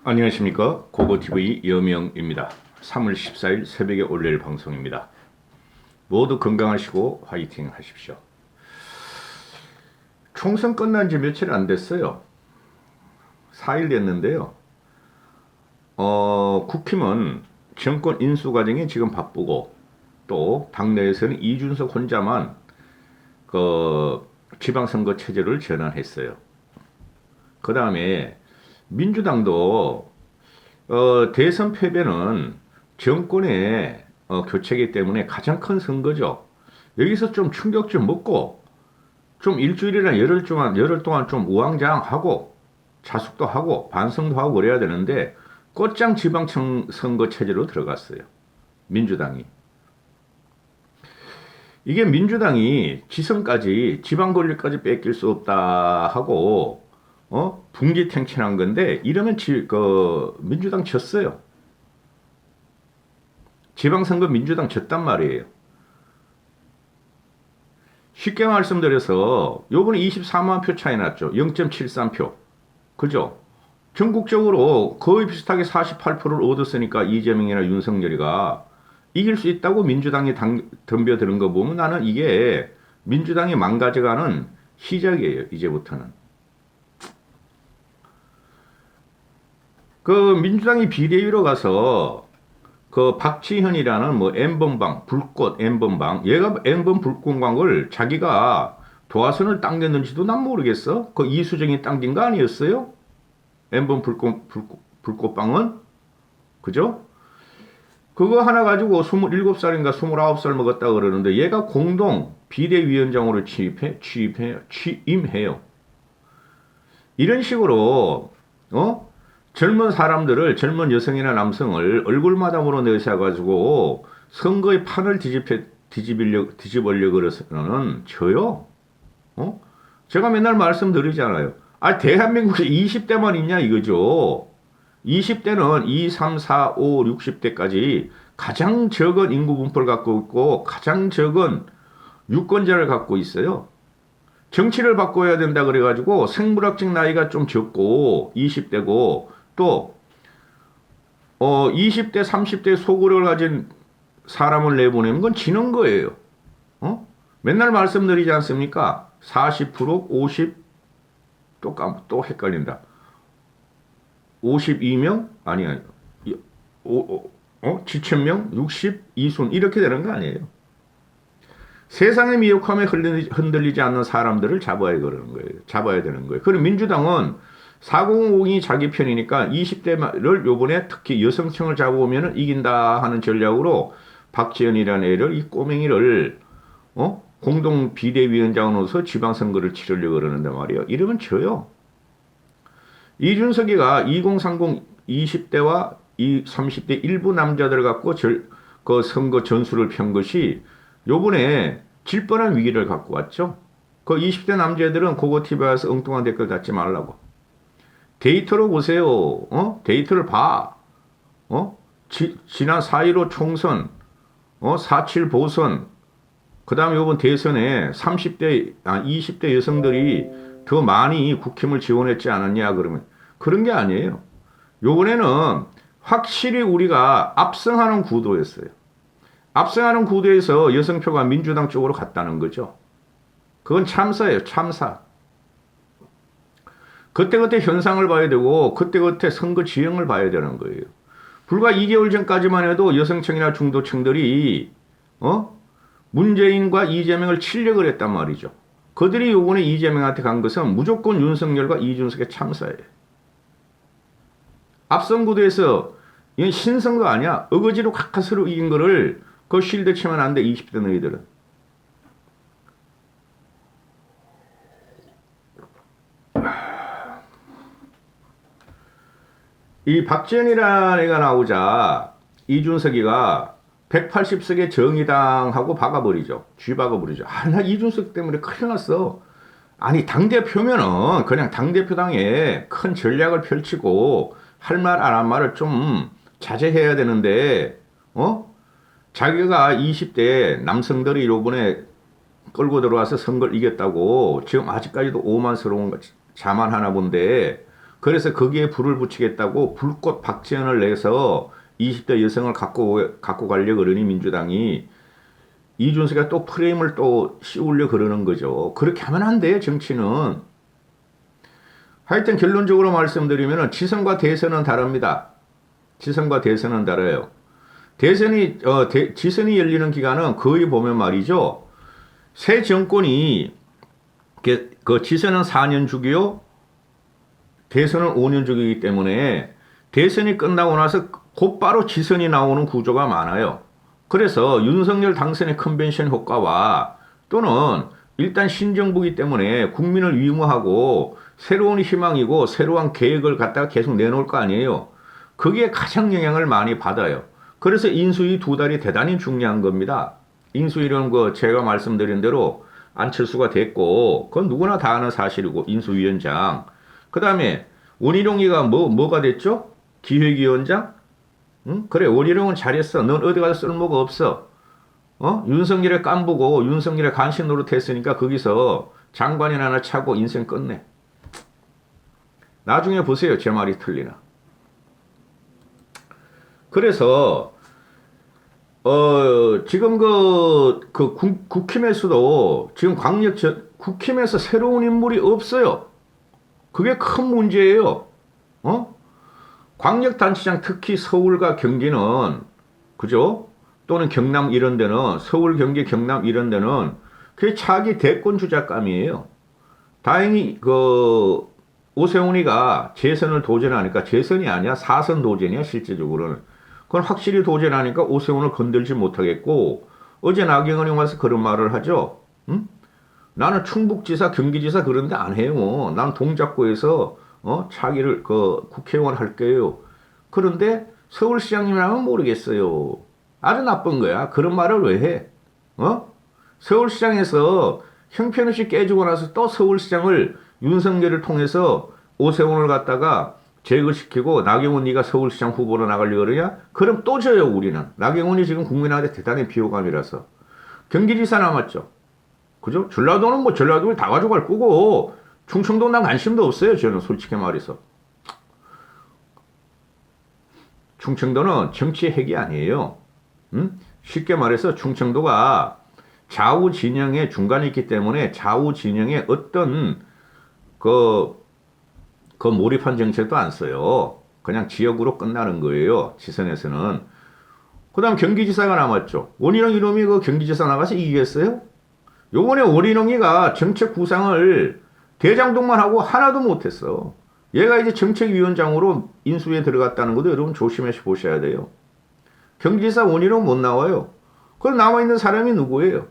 안녕하십니까. 고고TV 여명입니다. 3월 14일 새벽에 올릴 방송입니다. 모두 건강하시고 화이팅 하십시오. 총선 끝난 지 며칠 안 됐어요. 4일 됐는데요. 국힘은 정권 인수 과정이 지금 바쁘고 또 당내에서는 이준석 혼자만 지방선거 체제를 전환했어요. 그 다음에 민주당도 대선 패배는 정권의 교체이기 때문에 가장 큰 선거죠. 여기서 좀 충격 좀 먹고 좀 일주일이나 열흘 동안 좀 우왕좌왕하고 자숙도 하고 반성도 하고 그래야 되는데 곧장 지방청 선거 체제로 들어갔어요. 민주당이. 이게 민주당이 지성까지 지방 권력까지 뺏길 수 없다 하고 분기탱천한 건데 이러면 민주당 졌어요. 지방선거 민주당 졌단 말이에요. 쉽게 말씀드려서 요번에 24만 표 차이 났죠. 0.73표. 그죠? 전국적으로 거의 비슷하게 48%를 얻었으니까 이재명이나 윤석열이가 이길 수 있다고 민주당이 덤벼드는 거 보면 나는 이게 민주당이 망가져가는 시작이에요. 이제부터는. 민주당이 비대위로 가서 박지현이라는 N번방, 불꽃 N번방, 얘가 N번 불꽃광을 자기가 도화선을 당겼는지도 난 모르겠어. 이수정이 당긴 거 아니었어요? N번 불꽃방은? 그죠? 그거 하나 가지고 27살인가 29살 먹었다 그러는데 얘가 공동 비대위원장으로 취임해요. 이런 식으로, 젊은 사람들을, 젊은 여성이나 남성을 얼굴마다 물어내셔가지고 선거의 판을 뒤집으려고 그러서는 저요. 제가 맨날 말씀드리잖아요. 대한민국에 20대만 있냐 이거죠. 20대는 2, 3, 4, 5, 60대까지 가장 적은 인구 분포를 갖고 있고 가장 적은 유권자를 갖고 있어요. 정치를 바꿔야 된다 그래가지고 생물학적 나이가 좀 적고 20대고 또 20대 30대 소구를 가진 사람을 내보내는 건 지는 거예요. 맨날 말씀드리지 않습니까? 40% 50 또 헷갈린다. 52명? 아니야. 7,000명? 60? 이순 이렇게 되는 거 아니에요. 세상의 미혹함에 흔들리지 않는 사람들을 잡아야 그러는 거예요. 잡아야 되는 거예요. 그럼 민주당은 4050이 자기 편이니까 20대를 요번에 특히 여성층을 잡아오면 이긴다 하는 전략으로 박지현이라는 애를 이 꼬맹이를 공동 비대위원장으로서 지방선거를 치르려고 그러는데 말이에요. 이러면 져요. 이준석이가 2030 20대와 30대 일부 남자들을 갖고 선거 전술을 편 것이 요번에 질 뻔한 위기를 갖고 왔죠. 20대 남자애들은 고고TV에 와서 엉뚱한 댓글 달지 말라고. 데이터로 보세요. 데이터를 봐. 지난 4.15 총선, 4.7 보선, 그 다음에 요번 대선에 20대 여성들이 더 많이 국힘을 지원했지 않았냐 그러면 그런 게 아니에요. 요번에는 확실히 우리가 압승하는 구도였어요. 압승하는 구도에서 여성표가 민주당 쪽으로 갔다는 거죠. 그건 참사예요. 참사. 그때그때 현상을 봐야 되고 그때그때 선거 지형을 봐야 되는 거예요. 불과 2개월 전까지만 해도 여성층이나 중도층들이 문재인과 이재명을 치려고 했단 말이죠. 그들이 요번에 이재명한테 간 것은 무조건 윤석열과 이준석의 참사예요. 앞선 구도에서 이건 신성도 아니야. 어거지로 가까스로 이긴 거를 그 실드 치면 안 돼. 20대 너희들은. 이 박지원이라는 애가 나오자 이준석이가 180석의 정의당하고 박아버리죠. 쥐박아버리죠. 나 이준석 때문에 큰일 났어. 아니 당대표면은 그냥 당대표당에 큰 전략을 펼치고 할 말 안 한 말을 좀 자제해야 되는데 자기가 20대 남성들이 요번에 끌고 들어와서 선거를 이겼다고 지금 아직까지도 오만스러운 자만하나 본데 그래서 거기에 불을 붙이겠다고 불꽃 박지원을 내서 20대 여성을 갖고 가려고 그러니 민주당이 이준석이가 또 프레임을 또 씌우려 그러는 거죠. 그렇게 하면 안 돼요, 정치는. 하여튼 결론적으로 말씀드리면 지선과 대선은 다릅니다. 지선과 대선은 다르요. 지선이 열리는 기간은 거의 보면 말이죠. 새 정권이 그 지선은 4년 주기요. 대선은 5년 주기이기 때문에 대선이 끝나고 나서 곧바로 지선이 나오는 구조가 많아요. 그래서 윤석열 당선의 컨벤션 효과와 또는 일단 신정부이기 때문에 국민을 위무하고 새로운 희망이고 새로운 계획을 갖다가 계속 내놓을 거 아니에요. 그게 가장 영향을 많이 받아요. 그래서 인수위 2달이 대단히 중요한 겁니다. 인수위는 제가 말씀드린 대로 안철수가 됐고 그건 누구나 다 아는 사실이고 인수위원장. 그 다음에 원희룡이가 뭐가 됐죠? 기획위원장? 응? 그래 원희룡은 잘했어. 넌 어디 가서 쓸모가 없어. 윤석열의 깐부고 윤석열의 간신 노릇했으니까 거기서 장관이나 하나 차고 인생 끝내. 나중에 보세요. 제 말이 틀리나. 그래서 지금 국힘에서도 지금 국힘에서 새로운 인물이 없어요. 그게 큰 문제예요. 광역단체장 특히 서울과 경기는 그죠? 또는 경남 이런 데는 서울, 경기, 경남 이런 데는 그게 차기 대권 주자감이에요. 다행히 오세훈이가 재선을 도전하니까 재선이 아니야. 4선 도전이야 실제적으로는. 그건 확실히 도전하니까 오세훈을 건들지 못하겠고 어제 나경원이 와서 그런 말을 하죠. 응? 나는 충북지사, 경기지사 그런데 안 해요. 난 동작구에서 차기를 국회의원 할게요. 그런데 서울시장님이라면 모르겠어요. 아주 나쁜 거야. 그런 말을 왜 해? 서울시장에서 형편없이 깨지고 나서 또 서울시장을 윤석열을 통해서 오세훈을 갖다가 제거시키고 나경원 네가 서울시장 후보로 나가려고 그러냐? 그럼 또 져요 우리는. 나경원이 지금 국민한테 대단히 비호감이라서. 경기지사 남았죠. 그죠? 전라도는 전라도를 다 가져갈 거고 충청도 난 관심도 없어요. 저는 솔직히 말해서. 충청도는 정치의 핵이 아니에요. 쉽게 말해서 충청도가 좌우 진영의 중간에 있기 때문에 좌우 진영의 어떤 몰입한 정책도 안 써요. 그냥 지역으로 끝나는 거예요. 지선에서는. 그 다음 경기지사가 남았죠. 원희룡 이놈이 경기지사 나가서 이기겠어요? 요번에 원희룡이가 정책 구상을 대장동만 하고 하나도 못했어. 얘가 이제 정책위원장으로 인수위에 들어갔다는 것도 여러분 조심해서 보셔야 돼요. 경기지사 원희룡 못 나와요. 그럼 남아있는 사람이 누구예요?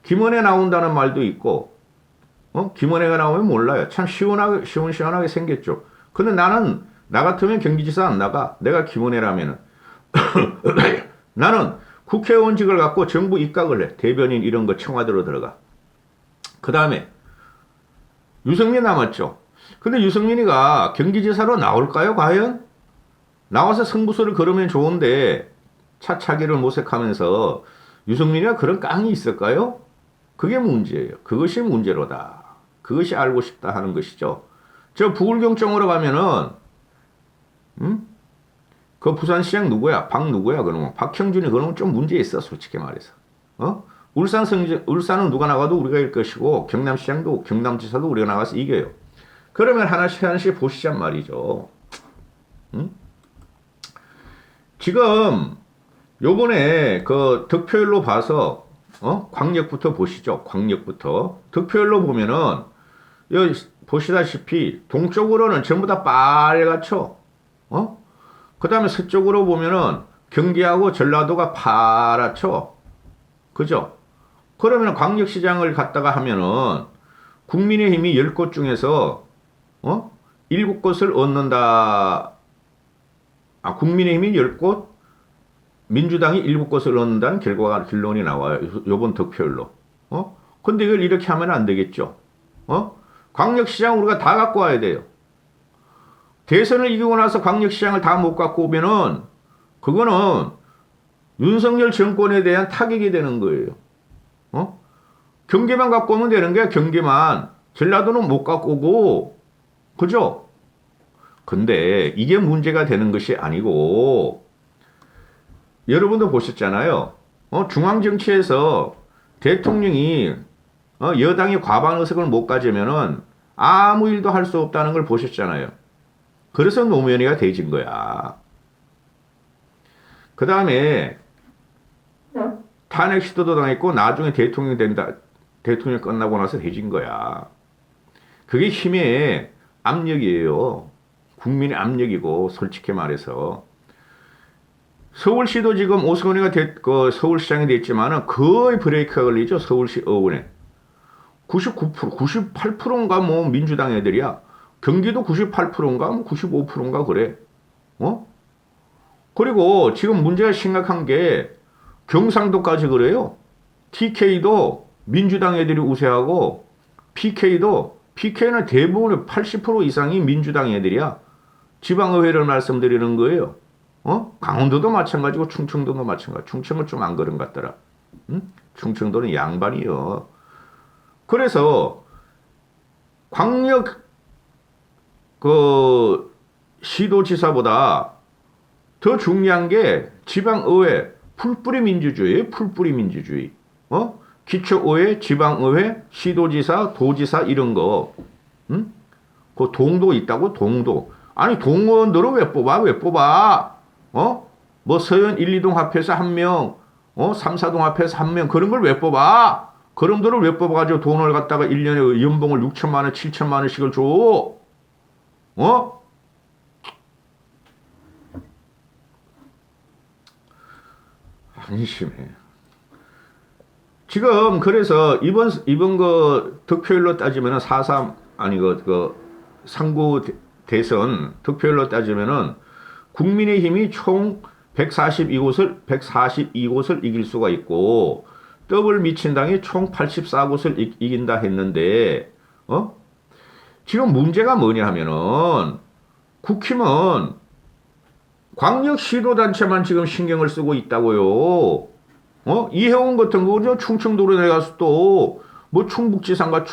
김은혜 나온다는 말도 있고, 김은혜가 나오면 몰라요. 참 시원시원하게 생겼죠. 근데 나 같으면 경기지사 안 나가. 내가 김은혜라면은. 나는 국회의원직을 갖고 정부 입각을 해. 대변인 이런 거 청와대로 들어가. 그 다음에 유승민 남았죠. 근데 유승민이가 경기지사로 나올까요, 과연? 나와서 승부수를 걸으면 좋은데 차차기를 모색하면서 유승민이가 그런 깡이 있을까요? 그게 문제예요. 그것이 문제로다. 그것이 알고 싶다 하는 것이죠. 저 부울경정으로 가면은 그 부산시장 누구야? 누구야? 그러면 박형준이 그러면 좀 문제 있어. 솔직히 말해서. 울산은 누가 나가도 우리가 일 것이고 경남시장도 경남지사도 우리가 나가서 이겨요. 그러면 하나씩 보시란 말이죠. 지금 요번에 득표율로 봐서 광역부터 보시죠. 광역부터 득표율로 보면은 여기 보시다시피 동쪽으로는 전부 다 빨갛죠. 그 다음에 서쪽으로 보면은 경기하고 전라도가 파랗죠. 그죠? 그러면 광역시장을 갖다가 하면은 국민의힘이 10곳 중에서 7곳을 얻는다. 국민의힘이 10곳, 민주당이 7곳을 얻는다는 결론이 나와요. 요번 득표율로. 근데 이걸 이렇게 하면 안 되겠죠. 광역시장 우리가 다 갖고 와야 돼요. 대선을 이기고 나서 광역시장을 다 못 갖고 오면은 그거는 윤석열 정권에 대한 타격이 되는 거예요. 경기만 갖고 오면 되는 게 경기만. 전라도는 못 갖고 오고 그죠? 근데 이게 문제가 되는 것이 아니고 여러분도 보셨잖아요. 중앙 정치에서 대통령이 여당이 과반 의석을 못 가지면은 아무 일도 할 수 없다는 걸 보셨잖아요. 그래서 노무현이가 돼진 거야. 그 다음에 탄핵 시도도 당했고 나중에 대통령 된다. 대통령 끝나고 나서 돼진 거야. 그게 힘의 압력이에요. 국민의 압력이고 솔직히 말해서 서울시도 지금 오승훈이가 서울시장이 됐지만은 거의 브레이크가 걸리죠. 서울시 의원에 99%, 98%인가 뭐 민주당 애들이야. 경기도 98%인가 뭐 95%인가 그래. 그리고 지금 문제가 심각한 게 경상도까지 그래요. TK도 민주당 애들이 우세하고 PK는 대부분의 80% 이상이 민주당 애들이야. 지방의회를 말씀드리는 거예요. 강원도도 마찬가지고 충청도도 마찬가지. 충청은 좀 안 그런 것 같더라. 충청도는 양반이요. 그래서 광역 시도지사보다 더 중요한 게 지방의회 풀뿌리 민주주의예요. 풀뿌리 민주주의. 기초의회, 지방의회, 시도지사, 도지사 이런 거. 그 동도 있다고 동도. 아니 동원들은 왜 뽑아? 왜 뽑아? 뭐 서현 1, 2동 합해서 한 명, 3, 4동 합해서 한 명 그런 걸 왜 뽑아? 그놈들을 왜 뽑아가지고 돈을 갖다가 1년에 연봉을 6천만 원, 7천만 원씩을 줘? 한심해. 지금 그래서 이번 그 득표율로 따지면은 4.3 아니 그 상구 대선 득표율로 따지면은 국민의힘이 총 142곳을 이길 수가 있고 더블 미친당이 총 84곳을 이긴다 했는데 지금 문제가 뭐냐 하면은 국힘은 광역시도단체만 지금 신경을 쓰고 있다고요. 이혜원 같은 거죠. 충청도로 내가서 또 뭐 충북지사인가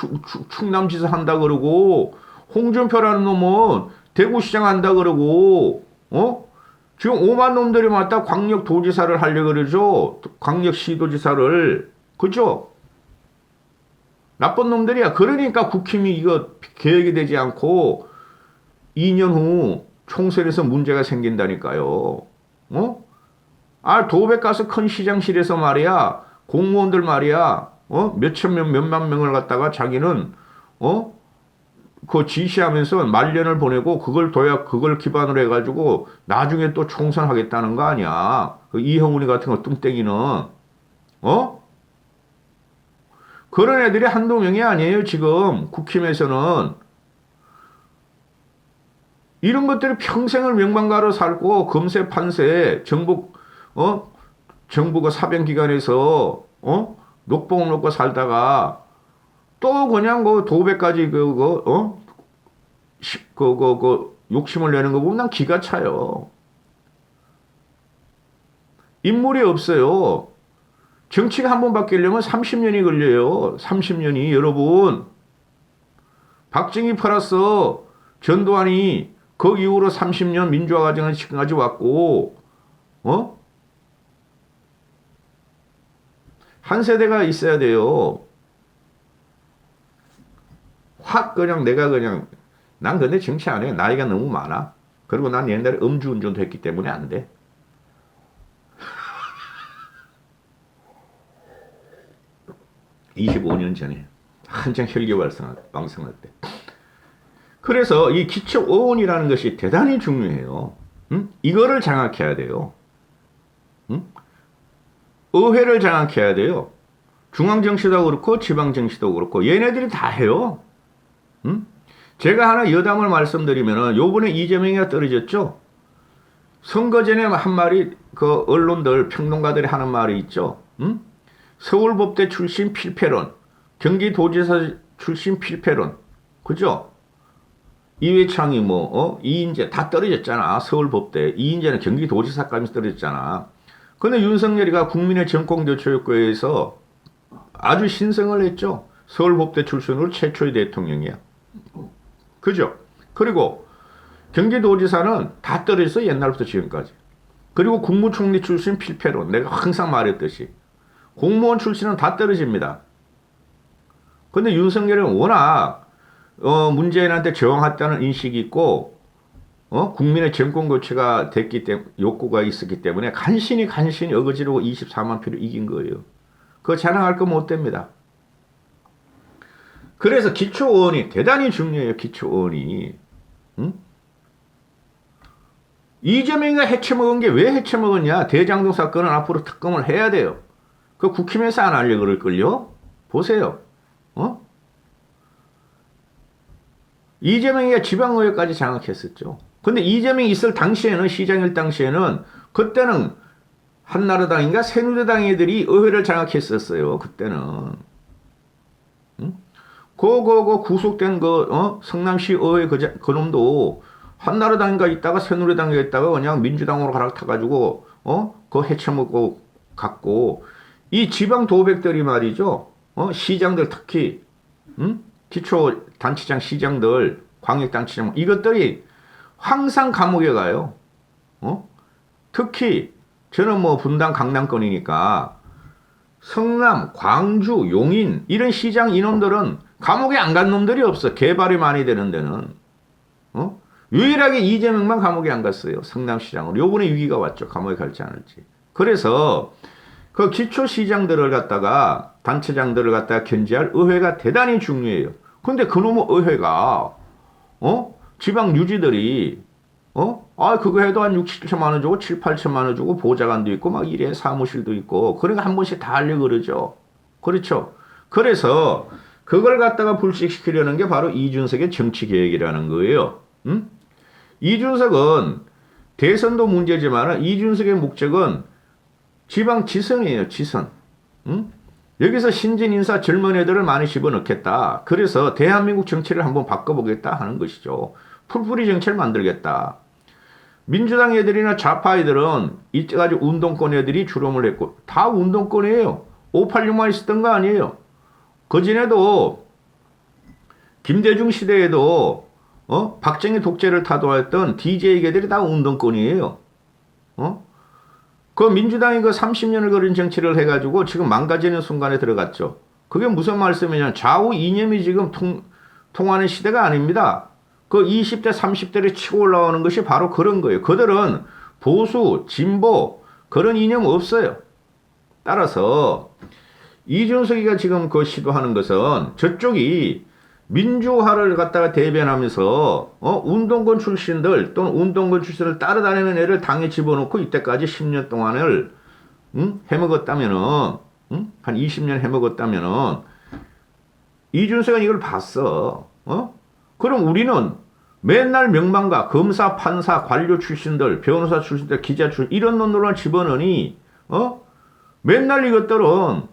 충남지사 한다 그러고 홍준표라는 놈은 대구시장 한다 그러고 지금 5만 놈들이 맞다 광역도지사를 하려고 그러죠. 광역시도지사를. 그죠? 나쁜 놈들이야. 그러니까 국힘이 이거 계획이 되지 않고 2년 후 총선에서 문제가 생긴다니까요. 도백 가서 큰 시장실에서 말이야. 공무원들 말이야. 몇천 명, 몇만 명을 갖다가 자기는 그 지시하면서 말년을 보내고 그걸 기반으로 해가지고 나중에 또 총선하겠다는 거 아니야. 그 이형훈이 같은 거 뚱땡이는 그런 애들이 한두 명이 아니에요. 지금 국힘에서는 이런 것들이 평생을 명방가로 살고 금세 판세 정부가 사병기관에서 녹봉을 놓고 살다가 또 그냥 도배까지 욕심을 내는 거 보면 난 기가 차요. 인물이 없어요. 정치가 한 번 바뀌려면 30년이 걸려요. 30년이 여러분. 박정희 플러스 전두환이 그 이후로 30년 민주화 과정을 지금까지 왔고 한 세대가 있어야 돼요. 확 그냥 난 근데 정치 안 해. 나이가 너무 많아. 그리고 난 옛날에 음주운전도 했기 때문에 안 돼. 25년 전에 한창 혈기왕성할 때. 그래서 이 기초의원이라는 것이 대단히 중요해요. 이거를 장악해야 돼요. 의회를 장악해야 돼요. 중앙정치도 그렇고 지방정치도 그렇고 얘네들이 다 해요. 제가 하나 여담을 말씀드리면은 요번에 이재명이가 떨어졌죠. 선거 전에 한 말이 그 언론들 평론가들이 하는 말이 있죠. 서울법대 출신 필패론, 경기도지사 출신 필패론, 그죠? 이회창이 이인재 다 떨어졌잖아. 서울법대. 이인재는 경기도지사까지 떨어졌잖아. 근데 윤석열이가 국민의 정공교체효과에서 아주 신성을 했죠. 서울법대 출신으로 최초의 대통령이야. 그죠? 그리고 경기도지사는 다 떨어졌어, 옛날부터 지금까지. 그리고 국무총리 출신 필패로 내가 항상 말했듯이 공무원 출신은 다 떨어집니다. 근데 윤석열은 워낙 문재인한테 저항했다는 인식이 있고 국민의 정권 교체가 됐기 때문에 욕구가 있었기 때문에 간신히 어거지로 24만 표를 이긴 거예요. 그거 자랑할 거 못 됩니다. 그래서 기초의원이 대단히 중요해요. 기초의원이. 응? 이재명이가 해쳐먹은 게 왜 해쳐먹었냐? 대장동 사건은 앞으로 특검을 해야 돼요. 그 국힘에서 안 하려고 그럴걸요? 보세요. 이재명이가 지방의회까지 장악했었죠. 근데 이재명이 있을 당시에는, 시장일 당시에는, 그때는 한나라당인가 새누리당 애들이 의회를 장악했었어요. 그때는. 그 구속된 성남시 의회 그 놈도 한나라당인가 있다가 새누리당에 있다가 그냥 민주당으로 갈아타가지고 그거 해쳐먹고 갔고, 이 지방 도백들이 말이죠. 시장들 특히 기초 단체장 시장들, 광역단체장 이것들이 항상 감옥에 가요. 특히 저는 뭐 분당 강남권이니까 성남, 광주, 용인 이런 시장 이놈들은 감옥에 안 간 놈들이 없어. 개발이 많이 되는 데는. 유일하게 이재명만 감옥에 안 갔어요. 성남시장으로. 요번에 위기가 왔죠. 감옥에 갈지 않을지. 그래서 그 기초시장들을 갖다가 단체장들을 갖다가 견제할 의회가 대단히 중요해요. 근데 그놈의 의회가 지방 유지들이 그거 해도 한 6, 7천만 원 주고 7, 8천만 원 주고 보좌관도 있고 막 이래 사무실도 있고 그러니까 한 번씩 다 하려고 그러죠. 그렇죠. 그래서 그걸 갖다가 불식시키려는 게 바로 이준석의 정치계획이라는 거예요. 이준석은 대선도 문제지만 이준석의 목적은 지방 지선이에요. 지선. 여기서 신진 인사 젊은 애들을 많이 집어넣겠다. 그래서 대한민국 정치를 한번 바꿔보겠다 하는 것이죠. 풀뿌리 정치를 만들겠다. 민주당 애들이나 좌파 애들은 이때까지 운동권 애들이 주름을 했고 다 운동권이에요. 586만 있었던 거 아니에요. 그전에도 김대중 시대에도 박정희 독재를 타도했던 DJ계들이 다 운동권이에요. 그 민주당이 그 30년을 걸은 정치를 해가지고 지금 망가지는 순간에 들어갔죠. 그게 무슨 말씀이냐면 좌우 이념이 지금 통하는 시대가 아닙니다. 그 20대, 30대를 치고 올라오는 것이 바로 그런 거예요. 그들은 보수, 진보 그런 이념 없어요. 따라서 이준석이가 지금 그 시도하는 것은 저쪽이 민주화를 갖다가 대변하면서 운동권 출신들 또는 운동권 출신을 따라다니는 애를 당에 집어넣고 이때까지 10년 동안을 해먹었다면은 한 20년 해먹었다면은 이준석은 이걸 봤어. 그럼 우리는 맨날 명망가 검사, 판사, 관료 출신들, 변호사 출신들, 기자 출신 이런 놈들만 집어넣으니 맨날 이것들은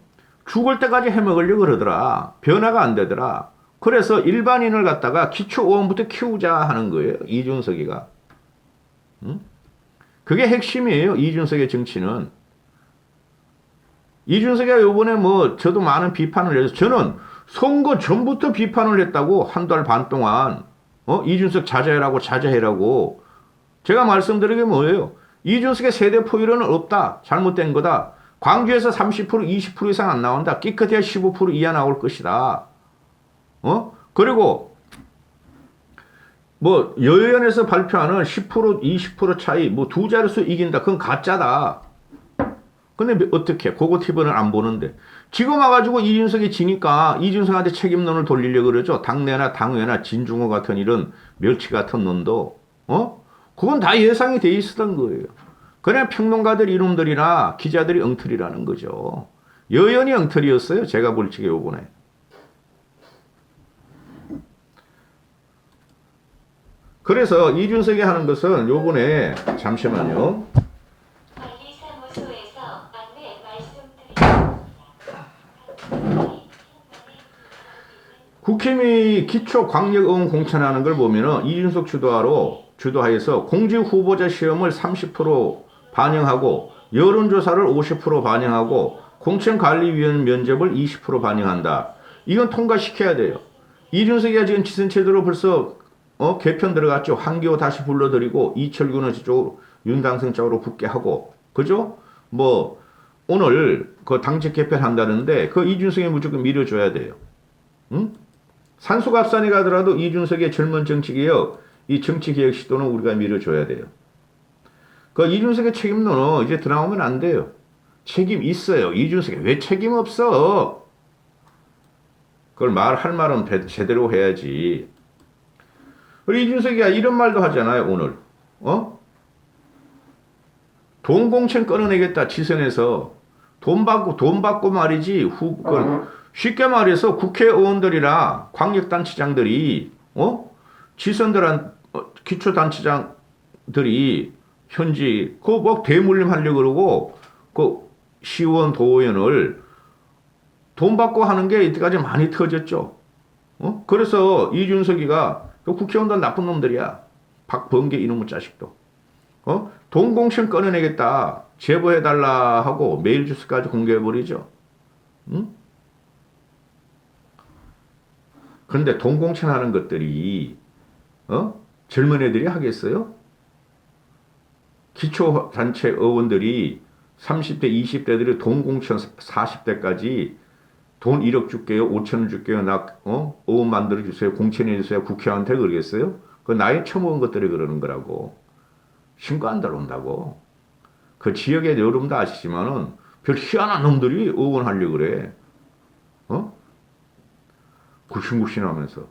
죽을 때까지 해먹으려고 그러더라. 변화가 안 되더라. 그래서 일반인을 갖다가 기초의원부터 키우자 하는 거예요. 이준석이가. 그게 핵심이에요. 이준석의 정치는. 이준석이가 요번에 뭐 저도 많은 비판을 해서 저는 선거 전부터 비판을 했다고 한 달 반 동안 이준석 자제해라고 제가 말씀드린 게 뭐예요? 이준석의 세대 포유론은 없다. 잘못된 거다. 광주에서 30% 20% 이상 안 나온다. 끼끗해야 15% 이하 나올 것이다. 그리고 뭐 여의원에서 발표하는 10% 20% 차이 뭐 두 자릿수 이긴다. 그건 가짜다. 근데 어떻게 그거 TV는 안 보는데 지금 와가지고 이준석이 지니까 이준석한테 책임론을 돌리려고 그러죠. 당내나 당회나 진중호 같은 이런 멸치 같은 놈도 그건 다 예상이 돼 있었던 거예요. 그냥 평론가들 이놈들이나 기자들이 엉터리라는 거죠. 여연이 엉터리였어요. 제가 볼 적에 요번에. 그래서 이준석이 하는 것은 요번에 잠시만요. 국힘이 기초광역의원 공천하는 걸 보면은 이준석 주도하에서 공직 후보자 시험을 30% 반영하고 여론조사를 50% 반영하고 공천관리위원 면접을 20% 반영한다. 이건 통과시켜야 돼요. 이준석이가 지금 지선제도로 벌써 개편 들어갔죠. 한기호 다시 불러들이고 이철규는 저쪽으로 윤당성 쪽으로 붙게 하고 그죠? 뭐 오늘 그 당직 개편한다는데 그 이준석이 무조건 밀어줘야 돼요. 응? 산소갑산이 가더라도 이준석의 젊은 정치개혁, 이 정치개혁 시도는 우리가 밀어줘야 돼요. 그 이준석의 책임론은 이제 드나오면 안 돼요. 책임 있어요. 이준석이 왜 책임 없어? 그걸 할 말은 제대로 해야지. 우리 이준석이 이런 말도 하잖아요, 오늘. 돈 공천 끊어내겠다, 지선에서. 돈 받고 말이지, 쉽게 말해서 국회의원들이나 광역단체장들이, 지선들한, 기초단체장들이 현지, 뭐 대물림 하려고 그러고, 그 시의원, 도의원을 돈 받고 하는 게 이때까지 많이 터졌죠. 그래서 이준석이가 그 국회의원들 나쁜 놈들이야. 박범계 이놈의 자식도. 돈 공천 꺼내내겠다. 제보해달라 하고 메일 주소까지 공개해버리죠. 응? 그런데 돈 공천하는 것들이, 젊은 애들이 하겠어요? 기초단체 의원들이 30대, 20대들이 돈 공천 40대까지 돈 1억 줄게요. 5천원 줄게요. 의원 만들어주세요. 공천해주세요. 국회의원한테 그러겠어요? 그 나이 처먹은 것들이 그러는 거라고. 신고 안 들어온다고. 그 지역에 여러분도 아시지만은 별 희한한 놈들이 의원하려고 그래. 굽신굽신 하면서.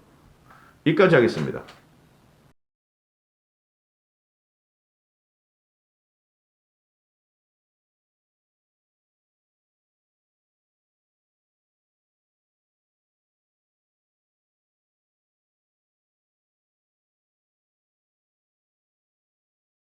여기까지 하겠습니다.